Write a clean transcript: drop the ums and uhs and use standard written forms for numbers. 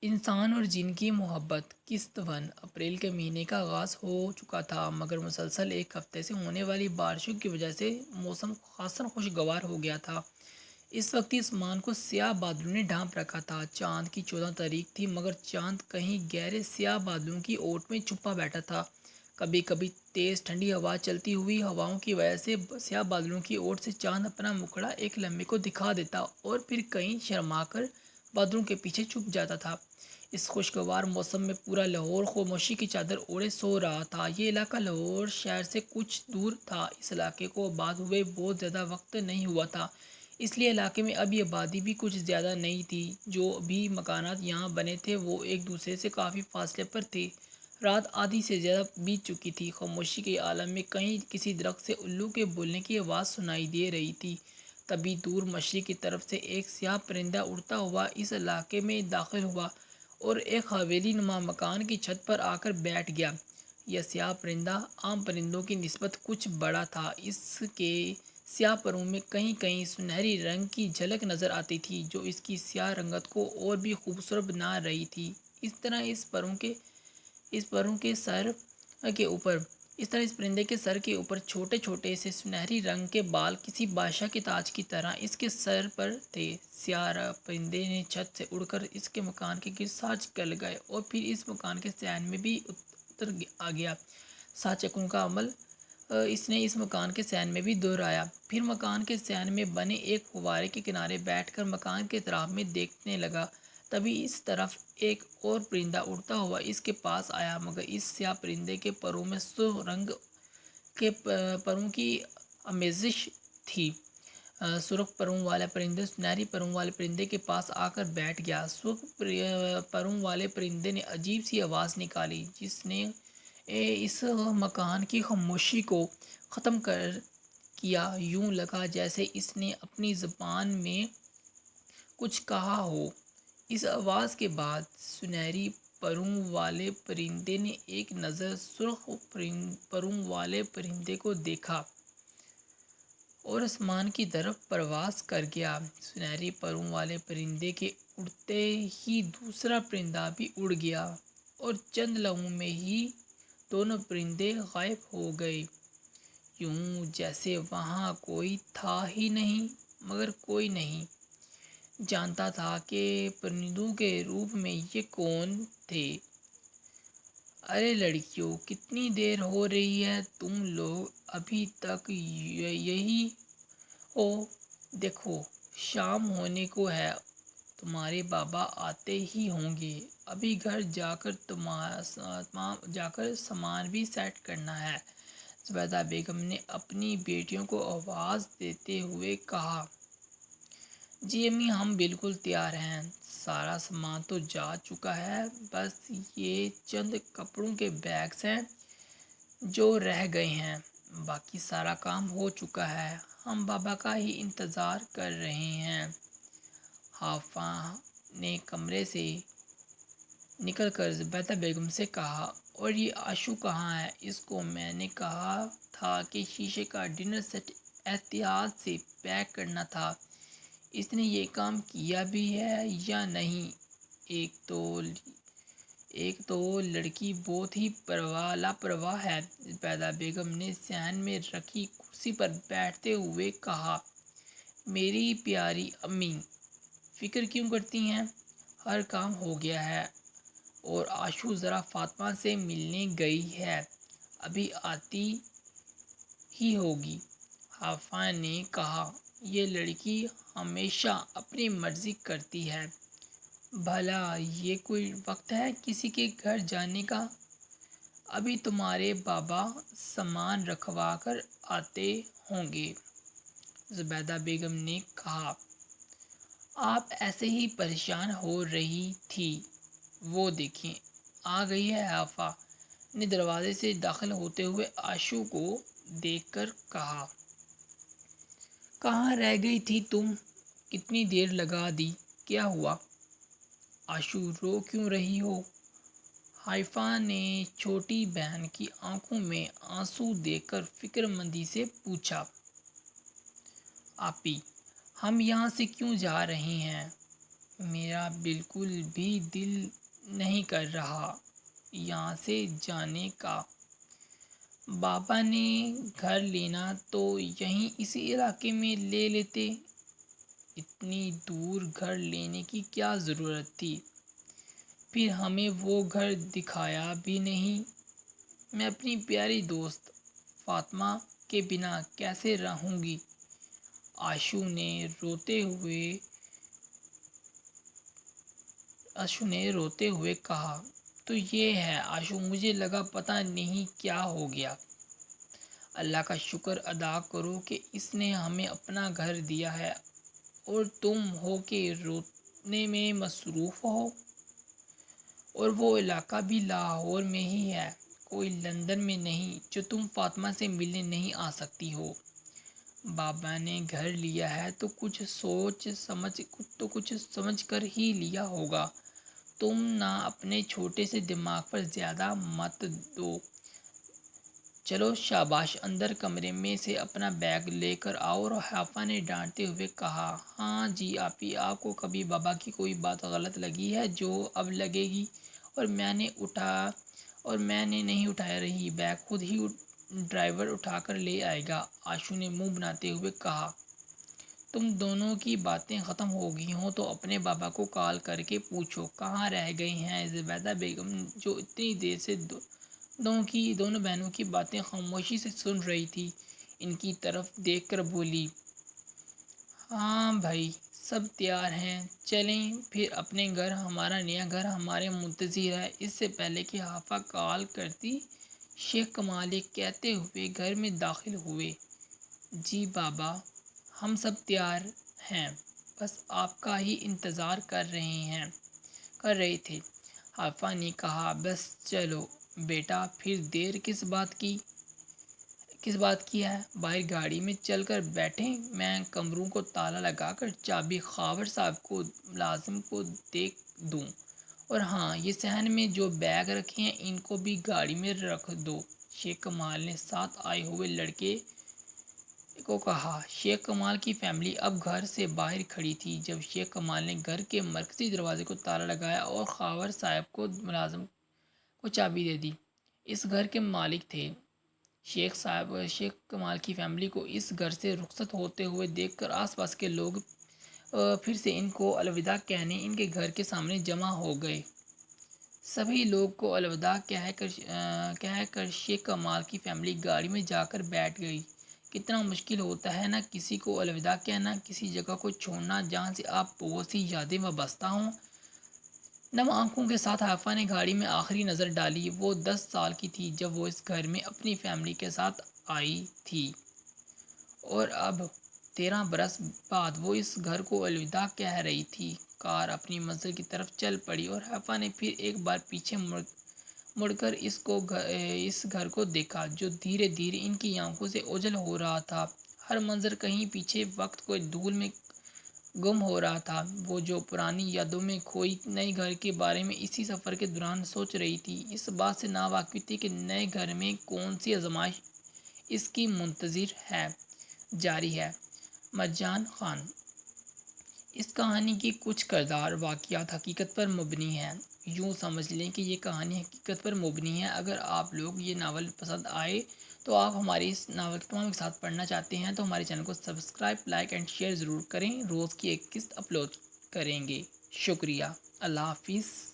انسان اور جن کی محبت قسط 1 اپریل کے مہینے کا آغاز ہو چکا تھا، مگر مسلسل ایک ہفتے سے ہونے والی بارشوں کی وجہ سے موسم خاصاً خوشگوار ہو گیا تھا۔ اس وقت آسمان کو سیاہ بادلوں نے ڈھانپ رکھا تھا۔ چاند کی 14 تاریخ تھی، مگر چاند کہیں گہرے سیاہ بادلوں کی اوٹ میں چھپا بیٹھا تھا۔ کبھی کبھی تیز ٹھنڈی ہوا چلتی ہوئی ہواؤں کی وجہ سے سیاہ بادلوں کی اوٹ سے چاند اپنا مکھڑا ایک لمحے کو دکھا دیتا اور پھر کہیں شرما کر بادلوں کے پیچھے چھپ جاتا تھا۔ اس خوشگوار موسم میں پورا لاہور خاموشی کی چادر اوڑھے سو رہا تھا۔ یہ علاقہ لاہور شہر سے کچھ دور تھا۔ اس علاقے کو آباد ہوئے بہت زیادہ وقت نہیں ہوا تھا، اس لیے علاقے میں ابھی آبادی بھی کچھ زیادہ نہیں تھی۔ جو بھی مکانات یہاں بنے تھے وہ ایک دوسرے سے کافی فاصلے پر تھے۔ رات آدھی سے زیادہ بیت چکی تھی۔ خاموشی کے عالم میں کہیں کسی درخت سے الو کے بولنے کی آواز سنائی دے رہی تھی۔ تبھی دور مشرق کی طرف سے ایک سیاہ پرندہ اڑتا ہوا اس علاقے میں داخل ہوا اور ایک حویلی نما مکان کی چھت پر آ کر بیٹھ گیا۔ یہ سیاہ پرندہ عام پرندوں کی نسبت کچھ بڑا تھا۔ اس کے سیاہ پروں میں کہیں کہیں سنہری رنگ کی جھلک نظر آتی تھی، جو اس کی سیاہ رنگت کو اور بھی خوبصورت بنا رہی تھی۔ اس طرح اس پرندے کے سر کے اوپر چھوٹے چھوٹے سے سنہری رنگ کے بال کسی بادشاہ کے تاج کی طرح اس کے سر پر تھے۔ سیاہ پرندے نے چھت سے اڑ کر اس کے مکان کے گرد 7 چکر لگائے اور پھر اس مکان کے صحن میں بھی اتر آ گیا۔ 7 چکروں کا عمل اس نے اس مکان کے صحن میں بھی دہرایا۔ پھر مکان کے صحن میں بنے ایک فوارے کے کنارے بیٹھ کر مکان کے اطراف میں دیکھنے لگا۔ تبھی اس طرف ایک اور پرندہ اڑتا ہوا اس کے پاس آیا، مگر اس سیاہ پرندے کے پروں میں سرخ رنگ کے پروں کی آمیزش تھی۔ سرخ پروں والے پرندے سنہری پروں والے پرندے کے پاس آ کر بیٹھ گیا۔ سرخ پروں والے پرندے نے عجیب سی آواز نکالی، جس نے اس مکان کی خاموشی کو ختم کر کیا۔ یوں لگا جیسے اس نے اپنی زبان میں کچھ کہا ہو۔ اس آواز کے بعد سنہری پروں والے پرندے نے ایک نظر سرخ پروں والے پرندے کو دیکھا اور آسمان کی طرف پرواز کر گیا۔ سنہری پروں والے پرندے کے اڑتے ہی دوسرا پرندہ بھی اڑ گیا اور چند لمحوں میں ہی دونوں پرندے غائب ہو گئے، یوں جیسے وہاں کوئی تھا ہی نہیں۔ مگر کوئی نہیں جانتا تھا کہ پرندوں کے روپ میں یہ کون تھے۔ ارے لڑکیوں، کتنی دیر ہو رہی ہے؟ تم لوگ ابھی تک یہی ہو؟ دیکھو، شام ہونے کو ہے، تمہارے بابا آتے ہی ہوں گے۔ ابھی گھر جا کر سامان بھی سیٹ کرنا ہے۔ زبیدہ بیگم نے اپنی بیٹیوں کو آواز دیتے ہوئے کہا۔ جی امی، ہم بالکل تیار ہیں۔ سارا سامان تو جا چکا ہے، بس یہ چند کپڑوں کے بیگز ہیں جو رہ گئے ہیں۔ باقی سارا کام ہو چکا ہے، ہم بابا کا ہی انتظار کر رہے ہیں۔ حافظہ نے کمرے سے نکل کر زبیدہ بیگم سے کہا، اور یہ آشو کہاں ہے؟ اس کو میں نے کہا تھا کہ شیشے کا ڈنر سیٹ احتیاط سے پیک کرنا تھا، اس نے یہ کام کیا بھی ہے یا نہیں؟ ایک تو لڑکی بہت ہی لاپرواہ ہے، زبیدہ بیگم نے صحن میں رکھی کرسی پر بیٹھتے ہوئے کہا۔ میری پیاری امی، فکر کیوں کرتی ہیں؟ ہر کام ہو گیا ہے اور آشو ذرا فاطمہ سے ملنے گئی ہے، ابھی آتی ہی ہوگی۔ حافظہ نے کہا، یہ لڑکی ہمیشہ اپنی مرضی کرتی ہے، بھلا یہ کوئی وقت ہے کسی کے گھر جانے کا؟ ابھی تمہارے بابا سامان رکھوا کر آتے ہوں گے۔ زبیدہ بیگم نے کہا، آپ ایسے ہی پریشان ہو رہی تھی، وہ دیکھیں آ گئی ہے۔ حافظہ نے دروازے سے داخل ہوتے ہوئے آشو کو دیکھ کر کہا، کہاں رہ گئی تھی تم؟ کتنی دیر لگا دی، کیا ہوا؟ آشو، رو کیوں رہی ہو؟ حافظہ نے چھوٹی بہن کی آنکھوں میں آنسو دیکھ کر فکر مندی سے پوچھا۔ آپی، ہم یہاں سے کیوں جا رہے ہیں؟ میرا بالکل بھی دل نہیں کر رہا یہاں سے جانے کا۔ بابا نے گھر لینا تو یہیں اسی علاقے میں لے لیتے، اتنی دور گھر لینے کی کیا ضرورت تھی؟ پھر ہمیں وہ گھر دکھایا بھی نہیں۔ میں اپنی پیاری دوست فاطمہ کے بنا کیسے رہوں گی؟ آشو نے روتے ہوئے کہا۔ تو یہ ہے آشو، مجھے لگا پتہ نہیں کیا ہو گیا۔ اللہ کا شکر ادا کرو کہ اس نے ہمیں اپنا گھر دیا ہے اور تم ہو کہ رونے میں مصروف ہو۔ اور وہ علاقہ بھی لاہور میں ہی ہے، کوئی لندن میں نہیں جو تم فاطمہ سے ملنے نہیں آ سکتی ہو۔ بابا نے گھر لیا ہے تو کچھ سمجھ کر ہی لیا ہوگا۔ تم نہ اپنے چھوٹے سے دماغ پر زیادہ مت دو۔ چلو شاباش، اندر کمرے میں سے اپنا بیگ لے کر آؤ۔ اور حافظ نے ڈانٹتے ہوئے کہا۔ ہاں جی آپی، آپ کو کبھی بابا کی کوئی بات غلط لگی ہے جو اب لگے گی؟ اور میں نے نہیں اٹھایا رہی، بیگ خود ہی ڈرائیور اٹھا کر لے آئے گا، آشو نے منہ بناتے ہوئے کہا۔ تم دونوں کی باتیں ختم ہو گئی ہوں تو اپنے بابا کو کال کر کے پوچھو کہاں رہ گئی ہیں زبیدہ بیگم، جو اتنی دیر سے دونوں بہنوں کی باتیں خاموشی سے سن رہی تھی، ان کی طرف دیکھ کر بولی۔ ہاں بھائی، سب تیار ہیں، چلیں پھر اپنے گھر۔ ہمارا نیا گھر ہمارے منتظر ہے۔ اس سے پہلے کہ حافظ کال کرتی، شیخ کمال یہ کہتے ہوئے گھر میں داخل ہوئے۔ جی بابا، ہم سب تیار ہیں، بس آپ کا ہی انتظار کر رہے تھے، حافظ نے کہا۔ بس چلو بیٹا، پھر دیر کس بات کی ہے؟ باہر گاڑی میں چل کر بیٹھیں، میں کمروں کو تالا لگا کر چابی خاور صاحب کو ملازم کو دے دوں۔ اور ہاں، یہ صحن میں جو بیگ رکھے ہیں ان کو بھی گاڑی میں رکھ دو، شیخ کمال نے ساتھ آئے ہوئے لڑکے کو کہا۔ شیخ کمال کی فیملی اب گھر سے باہر کھڑی تھی جب شیخ کمال نے گھر کے مرکزی دروازے کو تالا لگایا اور خاور صاحب کو ملازم کو چابی دے دی۔ اس گھر کے مالک تھے۔ شیخ کمال کی فیملی کو اس گھر سے رخصت ہوتے ہوئے دیکھ کر آس پاس کے لوگ پھر سے ان کو الوداع کہنے ان کے گھر کے سامنے جمع ہو گئے۔ سبھی لوگ کو الوداع کہہ کر شیخ کمال کی فیملی گاڑی میں جا کر بیٹھ گئی۔ کتنا مشکل ہوتا ہے نہ کسی کو الوداع کہنا، کسی جگہ کو چھوڑنا جہاں سے آپ بہت سی یادیں وابستہ ہوں۔ نم آنکھوں کے ساتھ حافظ نے گاڑی میں آخری نظر ڈالی۔ وہ 10 سال کی تھی جب وہ اس گھر میں اپنی فیملی کے ساتھ آئی تھی، اور اب 13 برس بعد وہ اس گھر کو الوداع کہہ رہی تھی۔ کار اپنی منزل کی طرف چل پڑی اور حافظ نے پھر ایک بار پیچھے مڑ کر اس گھر کو دیکھا جو دھیرے دھیرے ان کی آنکھوں سے اوجھل ہو رہا تھا۔ ہر منظر کہیں پیچھے وقت کو دھول میں گم ہو رہا تھا۔ وہ جو پرانی یادوں میں کھوئی نئے گھر کے بارے میں اسی سفر کے دوران سوچ رہی تھی، اس بات سے ناواقف تھی کہ نئے گھر میں کون سی آزمائش اس کی منتظر ہے۔ جاری ہے مرجان خان۔ اس کہانی کے کچھ کردار واقعات حقیقت پر مبنی ہیں۔ یوں سمجھ لیں کہ یہ کہانی حقیقت پر مبنی ہے۔ اگر آپ لوگ یہ ناول پسند آئے تو آپ ہماری اس ناول کو تمام کے ساتھ پڑھنا چاہتے ہیں تو ہمارے چینل کو سبسکرائب، لائک اینڈ شیئر ضرور کریں۔ روز کی ایک قسط اپلوڈ کریں گے۔ شکریہ۔ اللہ حافظ۔